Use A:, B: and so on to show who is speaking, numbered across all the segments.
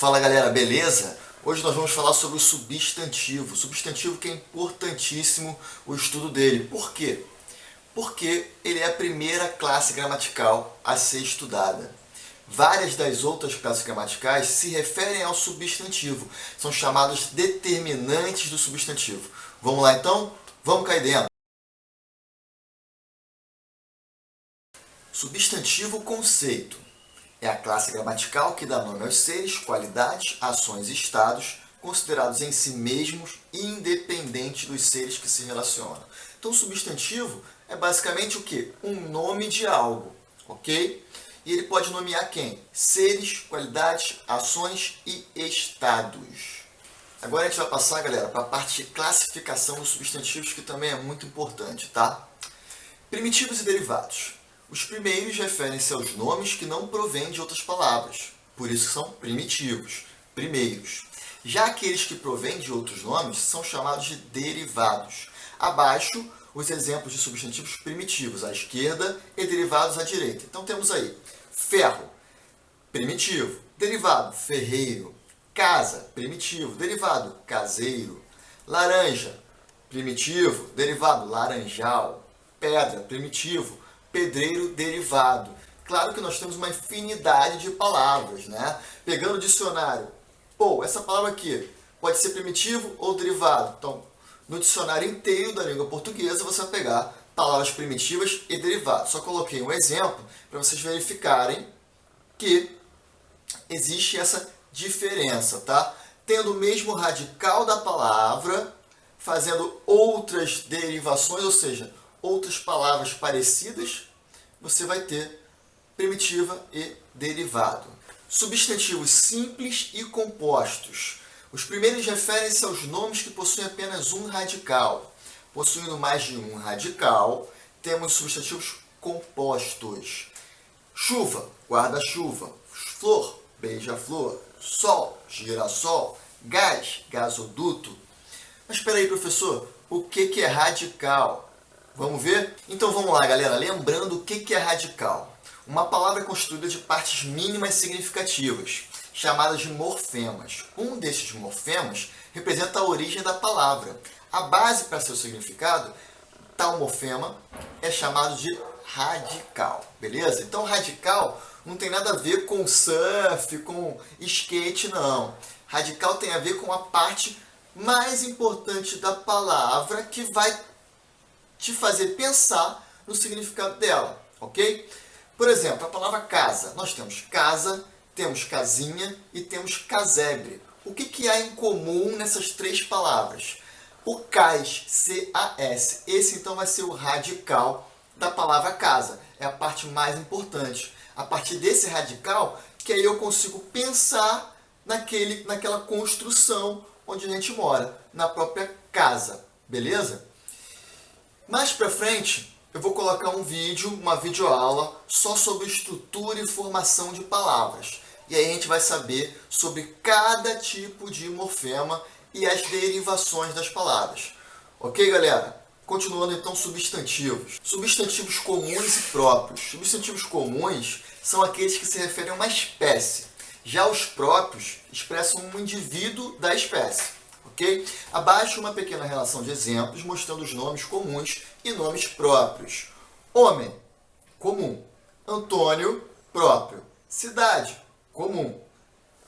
A: Fala galera, beleza? Hoje nós vamos falar sobre o substantivo. Substantivo que é importantíssimo o estudo dele. Por quê? Porque ele é a primeira classe gramatical a ser estudada. Várias das outras classes gramaticais se referem ao substantivo. São chamados determinantes do substantivo. Vamos lá então? Vamos cair dentro. Substantivo conceito. É a classe gramatical que dá nome aos seres, qualidades, ações e estados, considerados em si mesmos e independentes dos seres que se relacionam. Então, o substantivo é basicamente o quê? Um nome de algo, ok? E ele pode nomear quem? Seres, qualidades, ações e estados. Agora a gente vai passar, galera, para a parte de classificação dos substantivos, que também é muito importante, tá? Primitivos e derivados. Os primeiros referem-se aos nomes que não provêm de outras palavras, por isso são primitivos, primeiros. Já aqueles que provêm de outros nomes são chamados de derivados. Abaixo, os exemplos de substantivos primitivos à esquerda e derivados à direita. Então temos aí ferro, primitivo, derivado, ferreiro. Casa, primitivo, derivado, caseiro. Laranja, primitivo, derivado, laranjal. Pedra, primitivo, pedreiro, derivado. Claro que nós temos uma infinidade de palavras, né? Pegando o dicionário, essa palavra aqui pode ser primitivo ou derivado. Então, no dicionário inteiro da língua portuguesa, você vai pegar palavras primitivas e derivados. Só coloquei um exemplo para vocês verificarem que existe essa diferença, tá? Tendo o mesmo radical da palavra, fazendo outras derivações, ou seja, outras palavras parecidas, você vai ter primitiva e derivado. Substantivos simples e compostos. Os primeiros referem-se aos nomes que possuem apenas um radical. Possuindo mais de um radical, temos substantivos compostos. Chuva, guarda-chuva. Flor, beija-flor. Sol, girassol. Gás, gasoduto. Mas espera aí, professor, o que é radical? Vamos ver? Então vamos lá, galera. Lembrando o que é radical. Uma palavra constituída de partes mínimas significativas, chamadas de morfemas. Um desses morfemas representa a origem da palavra. A base para seu significado, tal morfema, é chamado de radical. Beleza? Então radical não tem nada a ver com surf, com skate, não. Radical tem a ver com a parte mais importante da palavra que vai te fazer pensar no significado dela, ok? Por exemplo, a palavra casa. Nós temos casa, temos casinha e temos casebre. O que há em comum nessas três palavras? O CAS, C-A-S. Esse então vai ser o radical da palavra casa. É a parte mais importante. A partir desse radical, que aí eu consigo pensar naquela construção onde a gente mora, na própria casa, beleza? Mais para frente, eu vou colocar um vídeo, uma videoaula, só sobre estrutura e formação de palavras. E aí a gente vai saber sobre cada tipo de morfema e as derivações das palavras. Ok, galera? Continuando então, substantivos. Substantivos comuns e próprios. Substantivos comuns são aqueles que se referem a uma espécie. Já os próprios expressam um indivíduo da espécie. Okay? Abaixo uma pequena relação de exemplos mostrando os nomes comuns e nomes próprios. Homem, comum. Antônio, próprio. Cidade, comum.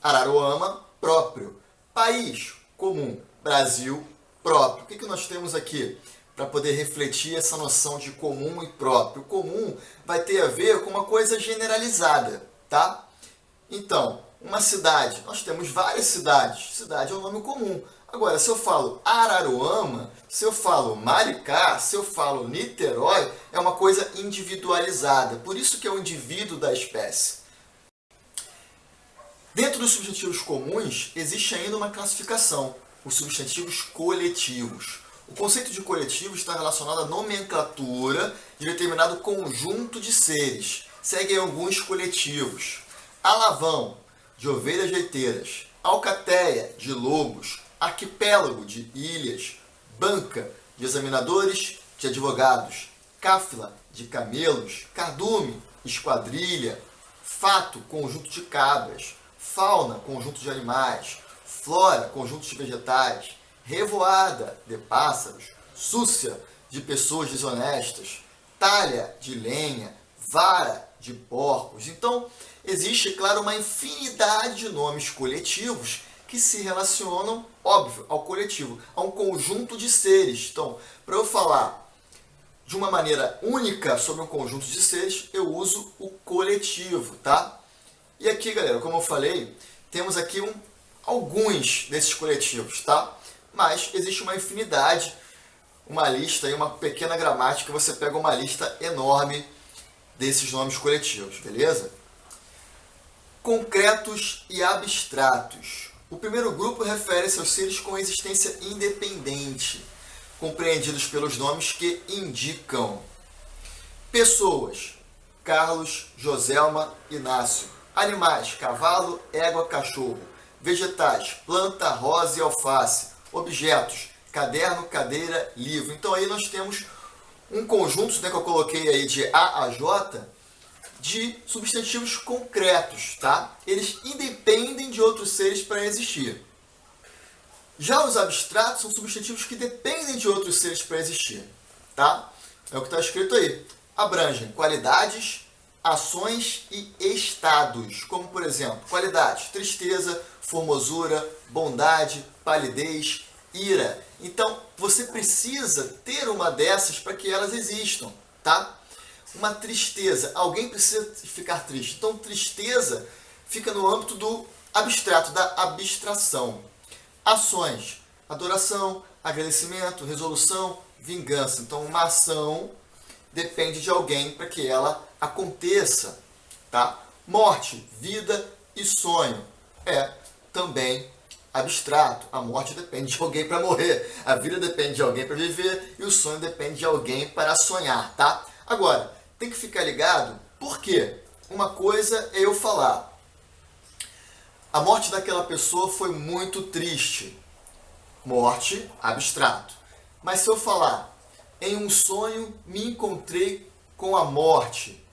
A: Araruama, próprio. País, comum. Brasil, próprio. O que nós temos aqui para poder refletir essa noção de comum e próprio? Comum vai ter a ver com uma coisa generalizada, tá? Então, uma cidade, nós temos várias cidades. Cidade é um nome comum. Agora, se eu falo Araruama, se eu falo Maricá, se eu falo Niterói, é uma coisa individualizada. Por isso que é o indivíduo da espécie. Dentro dos substantivos comuns, existe ainda uma classificação, os substantivos coletivos. O conceito de coletivo está relacionado à nomenclatura de determinado conjunto de seres. Seguem alguns coletivos. Alavão, de ovelhas leiteiras. Alcateia, de lobos. Arquipélago, de ilhas. Banca, de examinadores, de advogados. Cáfila, de camelos. Cardume, esquadrilha. Fato, conjunto de cabras. fauna, conjunto de animais, flora, conjunto de vegetais, revoada, de pássaros, súcia, de pessoas desonestas, talha, de lenha, vara, de porcos. Então, existe, claro, uma infinidade de nomes coletivos que se relacionam, óbvio, ao coletivo, a um conjunto de seres. Então, para eu falar de uma maneira única sobre um conjunto de seres, eu uso o coletivo, tá? E aqui, galera, como eu falei, temos aqui alguns desses coletivos, tá? Mas existe uma infinidade, uma lista e uma pequena gramática, você pega uma lista enorme desses nomes coletivos, beleza? Concretos e abstratos. O primeiro grupo refere-se aos seres com existência independente, compreendidos pelos nomes que indicam. Pessoas: Carlos, Joselma, Inácio. Animais: cavalo, égua, cachorro. Vegetais: planta, rosa e alface. Objetos: caderno, cadeira, livro. Então aí nós temos um conjunto, né, que eu coloquei aí de A a J, de substantivos concretos, tá? Eles independem de outros seres para existir. Já os abstratos são substantivos que dependem de outros seres para existir, tá? É o que está escrito aí. Abrangem qualidades, ações e estados, como por exemplo, qualidades: tristeza, formosura, bondade, palidez, ira. Então, você precisa ter uma dessas para que elas existam, tá? Uma tristeza, alguém precisa ficar triste. Então, tristeza fica no âmbito do abstrato, da abstração. Ações: adoração, agradecimento, resolução, vingança. Então, uma ação depende de alguém para que ela aconteça, tá? Morte, vida e sonho é também abstrato. A morte depende de alguém para morrer, a vida depende de alguém para viver e o sonho depende de alguém para sonhar, tá? Agora, tem que ficar ligado, porque uma coisa é eu falar: a morte daquela pessoa foi muito triste. Morte, abstrato. Mas se eu falar: em um sonho me encontrei com a morte.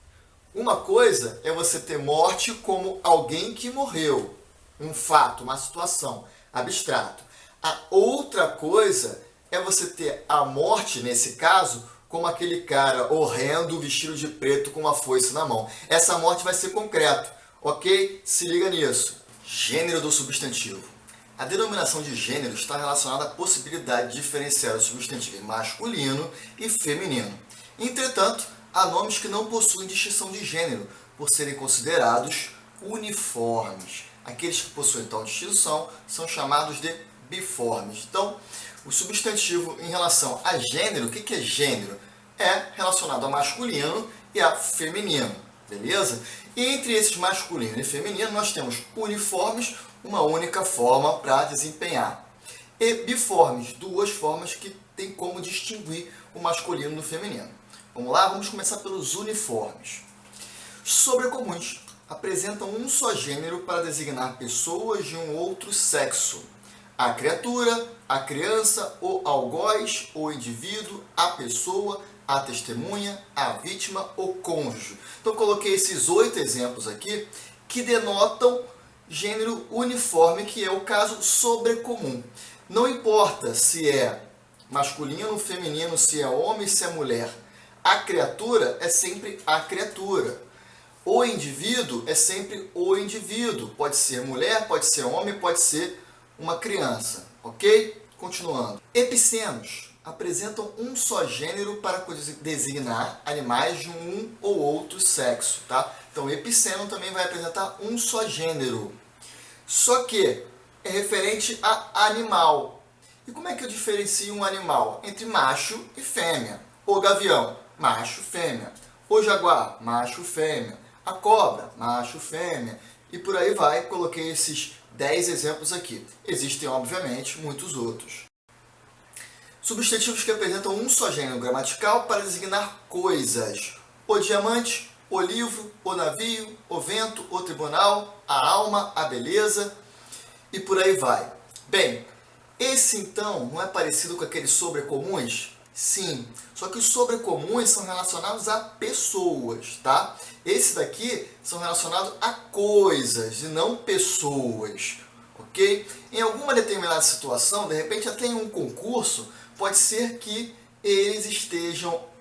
A: Uma coisa é você ter morte como alguém que morreu. Um fato, uma situação, abstrato. A outra coisa é você ter a morte, nesse caso, como aquele cara horrendo vestido de preto com uma foice na mão. Essa morte vai ser concreto, ok? Se liga nisso. Gênero do substantivo. A denominação de gênero está relacionada à possibilidade de diferenciar o substantivo masculino e feminino. Entretanto, há nomes que não possuem distinção de gênero, por serem considerados uniformes. Aqueles que possuem tal distinção são chamados de biformes. Então, o substantivo em relação a gênero, o que é gênero? É relacionado ao masculino e ao feminino, beleza? E entre esses masculino e feminino, nós temos uniformes, uma única forma para desempenhar, e biformes, duas formas que tem como distinguir o masculino do feminino. Vamos lá? Vamos começar pelos uniformes. Sobrecomuns apresentam um só gênero para designar pessoas de um outro sexo: a criatura, a criança, o algoz, o indivíduo, a pessoa, a testemunha, a vítima, o cônjuge. Então, coloquei esses 8 exemplos aqui que denotam gênero uniforme, que é o caso sobrecomum. Não importa se é masculino, feminino, se é homem, se é mulher. A criatura é sempre a criatura. O indivíduo é sempre o indivíduo. Pode ser mulher, pode ser homem, pode ser uma criança. Ok? Continuando. Epicenos apresentam um só gênero para designar animais de um ou outro sexo, tá? Então, epiceno também vai apresentar um só gênero. Só que é referente a animal. E como é que eu diferencio um animal? Entre macho e fêmea. O gavião, macho, fêmea. O jaguar, macho, fêmea. A cobra, macho, fêmea. E por aí vai, coloquei esses 10 exemplos aqui. Existem, obviamente, muitos outros. Substantivos que apresentam um só gênero gramatical para designar coisas: o diamante, o livro, o navio, o vento, o tribunal, a alma, a beleza e por aí vai. Bem, esse então não é parecido com aqueles sobrecomuns? Sim, só que os sobrecomuns são relacionados a pessoas, tá? Esse daqui são relacionados a coisas e não pessoas, ok? Em alguma determinada situação, de repente até em um concurso, pode ser que eles estejam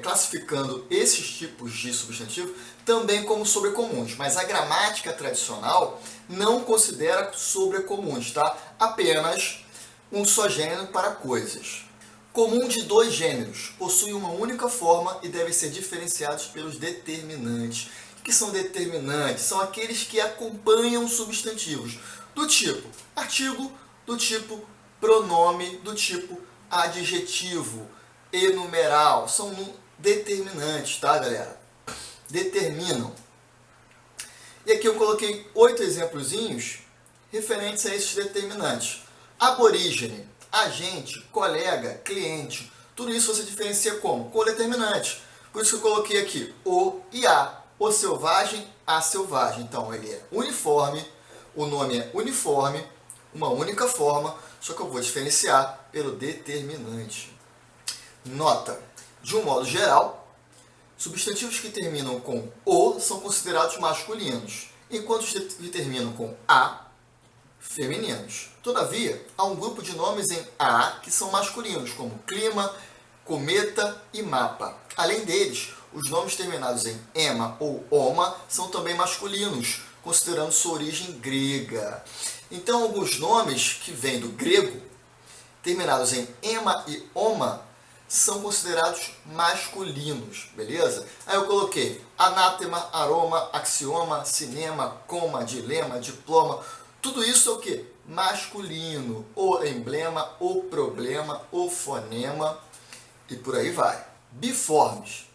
A: classificando esses tipos de substantivo também como sobrecomuns, mas a gramática tradicional não considera sobrecomuns, tá? Apenas um só gênero para coisas. Comum de dois gêneros, possui uma única forma e devem ser diferenciados pelos determinantes. O que são determinantes? São aqueles que acompanham substantivos, do tipo artigo, do tipo pronome, do tipo adjetivo, enumeral. São determinantes, tá, galera? Determinam. E aqui eu coloquei 8 exemplozinhos referentes a esses determinantes. Aborígene, agente, colega, cliente, tudo isso você diferencia como? Com determinante. Por isso que eu coloquei aqui o e a. O selvagem, a selvagem. Então ele é uniforme, o nome é uniforme, uma única forma, só que eu vou diferenciar pelo determinante. Nota: de um modo geral, substantivos que terminam com o são considerados masculinos, enquanto os que terminam com a, femininos. Todavia, há um grupo de nomes em a que são masculinos, como clima, cometa e mapa. Além deles, os nomes terminados em ema ou oma são também masculinos, considerando sua origem grega. Então, alguns nomes que vêm do grego, terminados em ema e oma, são considerados masculinos, beleza? Aí eu coloquei anátema, aroma, axioma, cinema, coma, dilema, diploma. Tudo isso é o quê? Masculino. O emblema, o problema, o fonema e por aí vai. Biformes.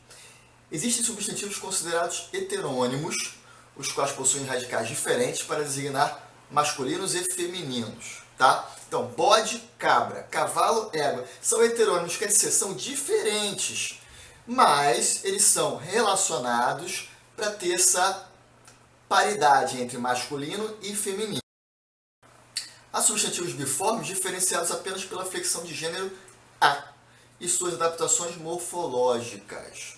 A: Existem substantivos considerados heterônimos, os quais possuem radicais diferentes para designar masculinos e femininos, tá? Então, bode, cabra, cavalo, égua, são heterônimos, quer dizer, são diferentes, mas eles são relacionados para ter essa paridade entre masculino e feminino. Há substantivos biformes diferenciados apenas pela flexão de gênero a e suas adaptações morfológicas,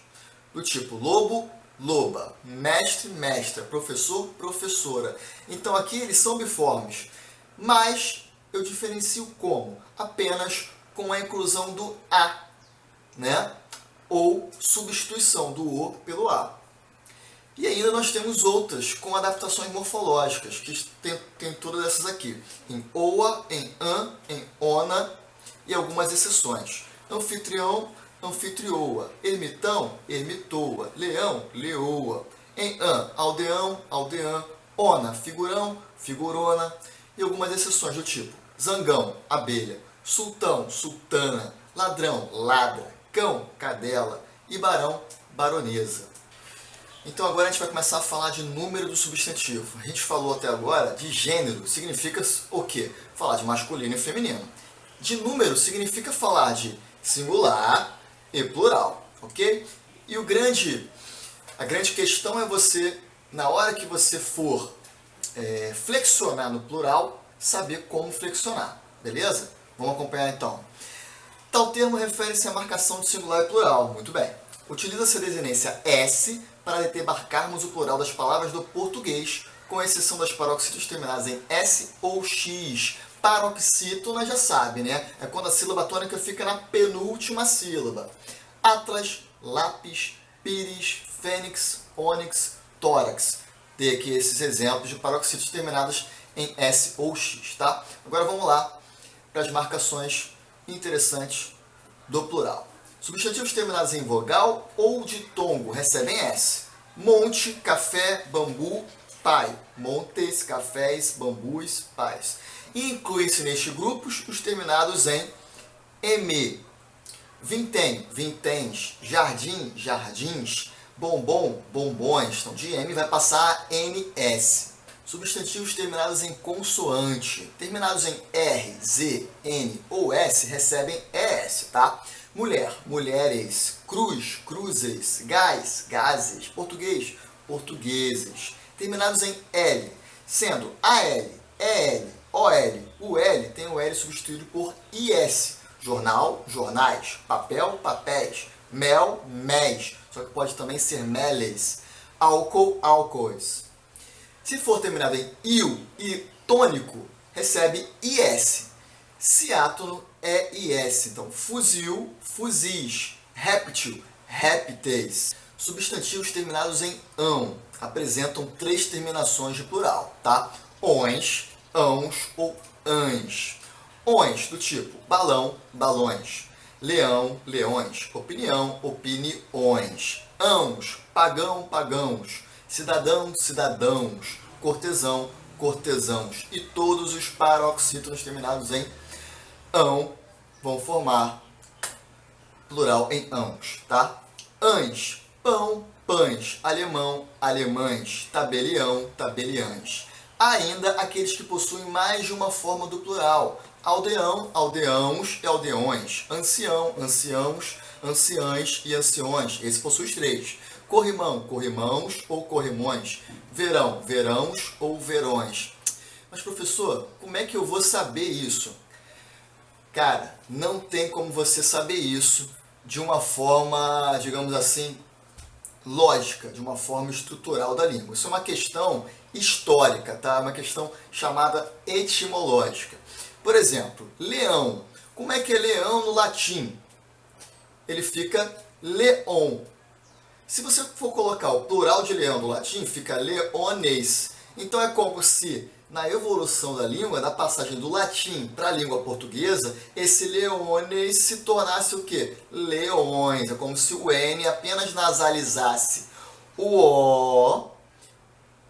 A: do tipo lobo, loba, mestre, mestra, professor, professora. Então aqui eles são biformes, mas eu diferencio como? Apenas com a inclusão do a, né? Ou substituição do o pelo a. E ainda nós temos outras com adaptações morfológicas, que tem todas essas aqui. Em oa, em an, em ona e algumas exceções. Anfitrião, anfitrioa. Ermitão, ermitoa. Leão, leoa. Em an, aldeão, aldeã. Ona, figurão, figurona. E algumas exceções do tipo zangão, abelha. Sultão, sultana. Ladrão, ladra. Cão, cadela. E barão, baronesa. Então agora a gente vai começar a falar de número do substantivo. A gente falou até agora de gênero, significa o quê? Falar de masculino e feminino. De número significa falar de singular e plural, ok? E a grande questão é você, na hora que você for flexionar no plural, saber como flexionar, beleza? Vamos acompanhar então. Tal termo refere-se à marcação de singular e plural, muito bem. Utiliza-se a desinência S para demarcarmos o plural das palavras do português, com exceção das paroxítonas terminadas em S ou X. Paroxítona já sabe, né? É quando a sílaba tônica fica na penúltima sílaba. Atlas, lápis, pires, fênix, ônix, tórax. Tem aqui esses exemplos de paroxítonas terminadas em S ou X, tá? Agora vamos lá para as marcações interessantes do plural. Substantivos terminados em vogal ou ditongo recebem S. Monte, café, bambu, pai. Montes, cafés, bambus, pais. E incluem-se neste grupo os terminados em M. Vintém, vinténs. Jardim, jardins. Bombom, bombons. Então, de M vai passar a NS. Substantivos terminados em consoante. Terminados em R, Z, N ou S recebem ES, tá? Mulher, mulheres. Cruz, cruzes. Gás, gases. Português, portugueses. Terminados em L, sendo AL, EL, OL, UL tem o L substituído por IS. Jornal, jornais. Papel, papéis. Mel, méis. Só que pode também ser meles. Álcool, álcoois. Se for terminado em il e tônico, recebe IS. Ciátono é IS. Então, fuzil, fuzis. Réptil, répteis. Substantivos terminados em ão apresentam 3 terminações de plural, tá? Ons, ãos ou ãs. Ons, do tipo balão, balões. Leão, leões. Opinião, opiniões. Ãos, pagão, pagãos. Cidadão, cidadãos. Cortesão, cortesãos. E todos os paroxítonos terminados em ão vão formar plural em ãos, tá? Ãs, pão, pães. Alemão, alemães. Tabelião, tabeliães. Ainda aqueles que possuem mais de uma forma do plural. Aldeão, aldeãos e aldeões. Ancião, anciãos, anciãs e anciões. Esse possui os 3. Corrimão, corrimãos ou corrimões. Verão, verãos ou verões. Mas, professor, como é que eu vou saber isso? Cara, não tem como você saber isso de uma forma, digamos assim, lógica, de uma forma estrutural da língua. Isso é uma questão histórica, tá? Uma questão chamada etimológica. Por exemplo, leão. Como é que é leão no latim? Ele fica leon. Se você for colocar o plural de leão no latim, fica leones. Então é como se, na evolução da língua, da passagem do latim para a língua portuguesa, esse leones se tornasse o quê? Leões. É como se o N apenas nasalizasse o O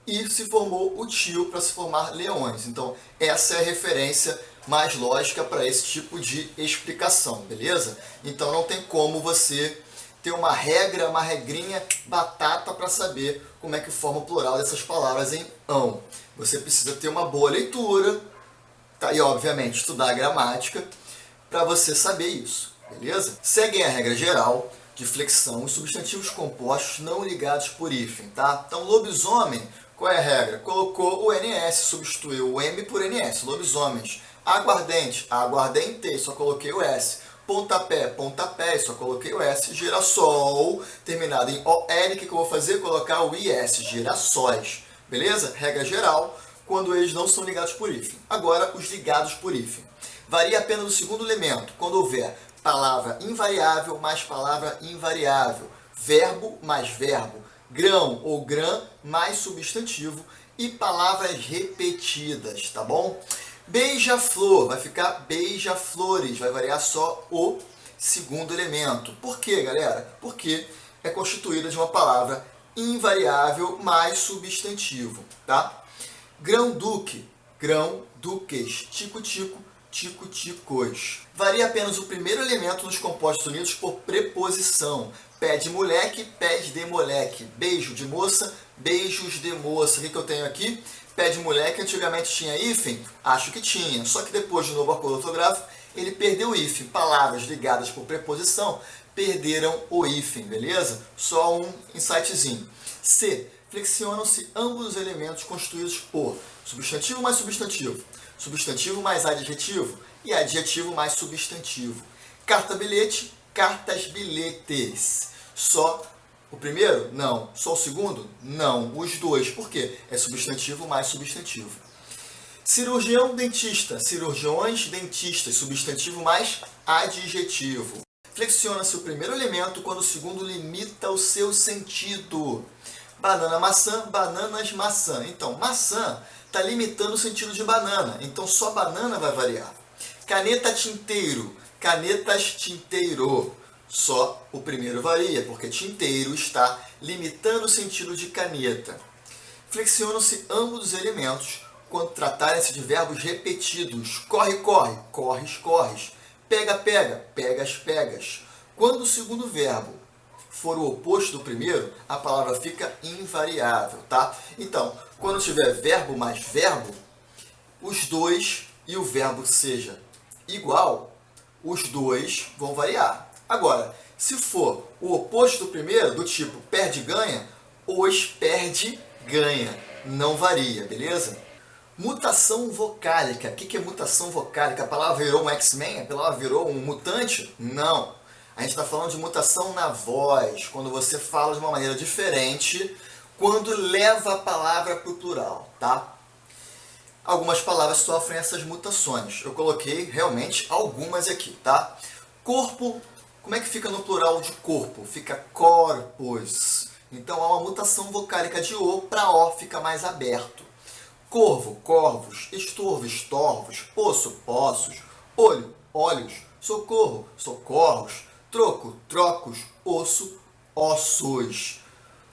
A: e se formou o tio para se formar leões. Então, essa é a referência mais lógica para esse tipo de explicação, beleza? Então, não tem como você ter uma regra, uma regrinha batata para saber como é que forma o plural dessas palavras em ão. Você precisa ter uma boa leitura, tá? E, obviamente, estudar a gramática para você saber isso, beleza? Seguem a regra geral de flexão os substantivos compostos não ligados por hífen, tá? Então, lobisomem, qual é a regra? Colocou o NS, substituiu o M por NS, lobisomens. Aguardente, aguardente, só coloquei o S. Pontapé, pontapé, só coloquei o S. Girassol, terminado em OL, o que eu vou fazer? Colocar o IS, girassóis. Beleza? Regra geral, quando eles não são ligados por hífen. Agora, os ligados por hífen. Varia apenas o segundo elemento, quando houver palavra invariável mais palavra invariável, verbo mais verbo, grão ou grã mais substantivo e palavras repetidas, tá bom? Beija-flor, vai ficar beija-flores, vai variar só o segundo elemento. Por quê, galera? Porque é constituída de uma palavra invariável mais substantivo, tá? Grão-duque, grão-duques, tico-tico, tico-ticos. Varia apenas o primeiro elemento nos compostos unidos por preposição. Pé de moleque, pés de moleque. Beijo de moça, beijos de moça. O que eu tenho aqui? Pé de moleque antigamente tinha hífen? Acho que tinha. Só que depois do novo acordo ortográfico, ele perdeu o hífen. Palavras ligadas por preposição perderam o hífen, beleza? Só um insightzinho. C. Flexionam-se ambos os elementos constituídos por substantivo mais substantivo, substantivo mais adjetivo e adjetivo mais substantivo. Carta-bilhete, cartas-bilhetes. Só o primeiro? Não. Só o segundo? Não. Os dois. Por quê? É substantivo mais substantivo. Cirurgião, dentista. Cirurgiões, dentistas. Substantivo mais adjetivo. Flexiona-se o primeiro elemento quando o segundo limita o seu sentido. Banana, maçã, bananas, maçã. Então, maçã está limitando o sentido de banana. Então, só banana vai variar. Caneta, tinteiro. Canetas, tinteiro. Só o primeiro varia, porque tinteiro está limitando o sentido de caneta. Flexionam-se ambos os elementos quando tratarem-se de verbos repetidos. Corre, corre, corres, corres. Pega, pega, pegas, pegas. Quando o segundo verbo for o oposto do primeiro, a palavra fica invariável, tá? Então, quando tiver verbo mais verbo, os dois e o verbo seja igual, os dois vão variar. Agora, se for o oposto do primeiro, do tipo perde, ganha, os perde, ganha. Não varia, beleza? Mutação vocálica. O que é mutação vocálica? A palavra virou um X-Men? A palavra virou um mutante? Não. A gente está falando de mutação na voz, quando você fala de uma maneira diferente, quando leva a palavra para o plural, tá? Algumas palavras sofrem essas mutações. Eu coloquei realmente algumas aqui, tá? Corpo, como é que fica no plural de corpo? Fica corpus. Então há uma mutação vocálica de O para O, fica mais aberto. Corvo, corvos, estorvo, estorvos, poço, poços, olho, olhos, socorro, socorros, troco, trocos, osso, ossos.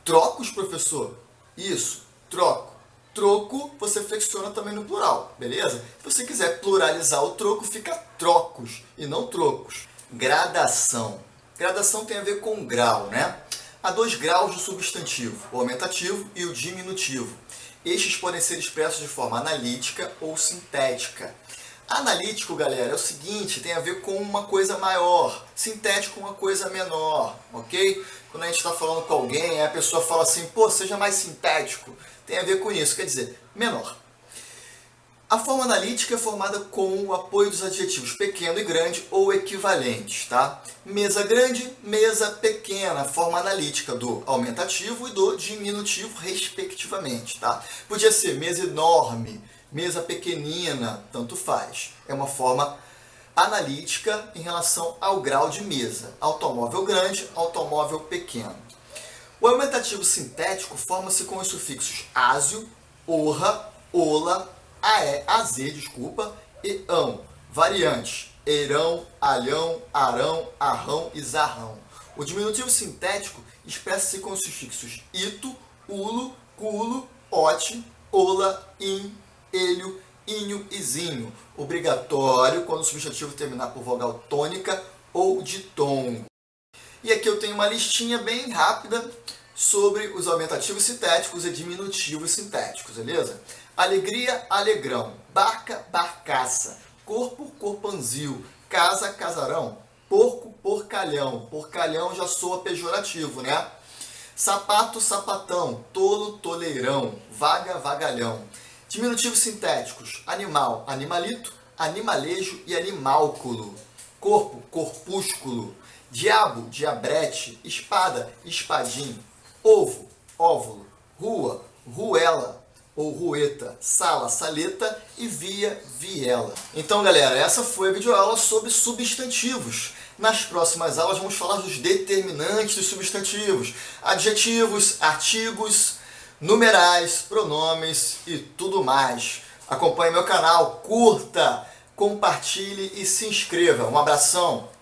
A: Trocos, professor? Isso, troco. Troco você flexiona também no plural, beleza? Se você quiser pluralizar o troco, fica trocos e não trocos. Gradação. Gradação tem a ver com grau, né? Há 2 graus do substantivo, o aumentativo e o diminutivo. Estes podem ser expressos de forma analítica ou sintética. Analítico, galera, é o seguinte, tem a ver com uma coisa maior, sintético uma coisa menor, ok? Quando a gente está falando com alguém, a pessoa fala assim, pô, seja mais sintético, tem a ver com isso, quer dizer, menor. A forma analítica é formada com o apoio dos adjetivos pequeno e grande ou equivalentes, tá? Mesa grande, mesa pequena, forma analítica do aumentativo e do diminutivo, respectivamente, tá? Podia ser mesa enorme, mesa pequenina, tanto faz. É uma forma analítica em relação ao grau de mesa. Automóvel grande, automóvel pequeno. O aumentativo sintético forma-se com os sufixos ásio, orra, ola, az, e ão. Variantes: eirão, alhão, arão, arrão e zarrão. O diminutivo sintético expressa-se com os sufixos ito, ulo, culo, ote, ola, in, elho, inho e zinho. Obrigatório quando o substantivo terminar por vogal tônica ou ditongo. E aqui eu tenho uma listinha bem rápida sobre os aumentativos sintéticos e diminutivos sintéticos, beleza? Alegria, alegrão. Barca, barcaça. Corpo, corpanzil. Casa, casarão. Porco, porcalhão. Porcalhão já soa pejorativo, né? Sapato, sapatão. Tolo, toleirão. Vaga, vagalhão. Diminutivos sintéticos: animal, animalito, animalejo e animálculo. Corpo, corpúsculo. Diabo, diabrete. Espada, espadim. Ovo, óvulo. Rua, ruela ou rueta. Sala, saleta e via, viela. Então, galera, essa foi a videoaula sobre substantivos. Nas próximas aulas vamos falar dos determinantes dos substantivos, adjetivos, artigos, numerais, pronomes e tudo mais. Acompanhe meu canal, curta, compartilhe e se inscreva. Um abração!